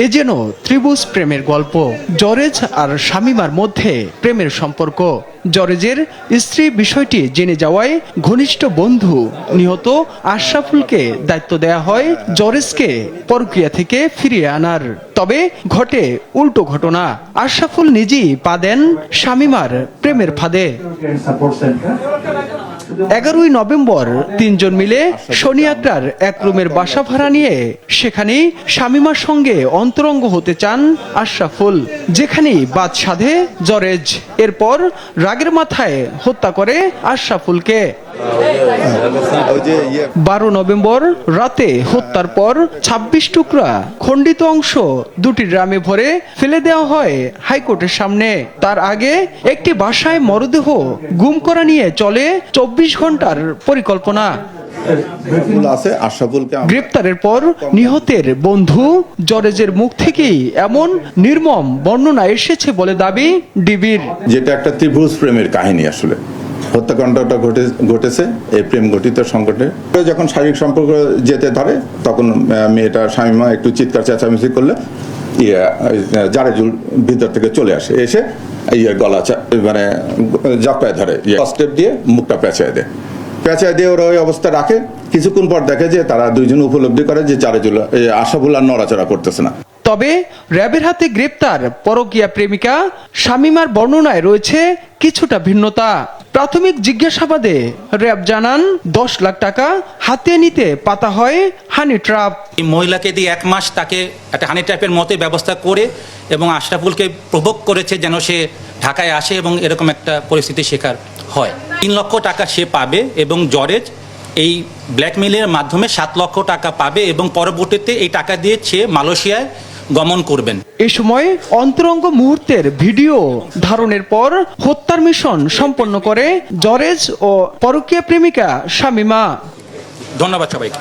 এ যেন ত্রিভুজ প্রেমের গল্প। জরেজ আর শামীমার মধ্যে প্রেমের সম্পর্ক। জরেজের স্ত্রী বিষয়টি জেনে যাওয়ায় ঘনিষ্ঠ বন্ধু নিহত আশরাফুলকে দায়িত্ব দেয়া হয় জরেজকে পরকীয়া থেকে ফিরিয়ে আনার। তবে ঘটে উল্টো ঘটনা। আশরাফুল নিজেই পা দেন শামীমার প্রেমের ফাঁদে। 11ই নভেম্বর তিনজন মিলে শনি আক্রার এক রুমের বাসা ভাড়া নিয়ে সেখানেই শামীমার সঙ্গে অন্তরঙ্গ হতে চান আশরাফুল, যেখানেই বাদ সাধে জরেজ। এরপর রাগের মাথায় হত্যা করে আশরাফুলকে। 12 নভেম্বর রাতে হত্যার পর 26 টুকরা খণ্ডিত অংশ দুটি ড্রামে ভরে ফেলে দেওয়া হয় হাইকোর্টের সামনে। তার আগে একটি বাসায় মরদেহ গুম করা নিয়ে চলে 24 ঘন্টার পরিকল্পনা। গ্রেপ্তারের পর নিহতের বন্ধু জরেজের মুখ থেকেই এমন নির্মম বর্ণনা এসেছে বলে দাবি ডিবির। যেটা একটা ত্রিভুজ প্রেমের কাহিনী। আসলে হত্যাকাণ্ডটা ঘটেছে এই প্রেম ঘটিত সংকটে। যখন শারীরিক সম্পর্ক যেতে ধরে তখন মেয়েটা শামীমা একটু চিৎকার চেঁচামেচি করলে জারেজুল ভিতর থেকে চলে আসে, এসে গলা মানে জপটায় ধরে, স্টেপ দিয়ে মুখটা পেঁচায় দিয়ে ওরা ওই অবস্থা রাখে। কিছুক্ষণ পর দেখে যে তারা দুইজন উপলব্ধি করে যে জারেজুল আশরাফুল আর নড়াচড়া করতেছে না। তবে র্যাবের হাতে গ্রেপ্তার পরকীয়া প্রেমিকা শামীমার বর্ণনায় রয়েছে কিছুটা ভিন্নতা। প্রাথমিক জিজ্ঞাসাবাদে র্যাব জানান 10 লাখ টাকা হাতিয়ে নিতে পাতা হয় হানি ট্র্যাপ। এই মহিলাকে দিয়ে 1 মাস তাকে একটা হানি ট্র্যাপের মতোই ব্যবস্থা করে এবং আশরাফুলকে প্রভোগ করেছে যেন সে ঢাকায় আসে এবং এরকম একটা পরিস্থিতির শিকার হয়। 3 লক্ষ টাকা সে পাবে এবং জরেজ এই ব্ল্যাকমেইলের মাধ্যমে 7 লক্ষ টাকা পাবে এবং পরবর্তীতে এই টাকা দিয়ে সে মালয়েশিয়ায় গমন করবেন। এ সময় অন্তরঙ্গ মুহূর্তের ভিডিও ধারণের পর হত্যার মিশন সম্পন্ন করে জরেজ ও পরকীয়া প্রেমিকা শামীমা। ধন্যবাদ সবাইকে।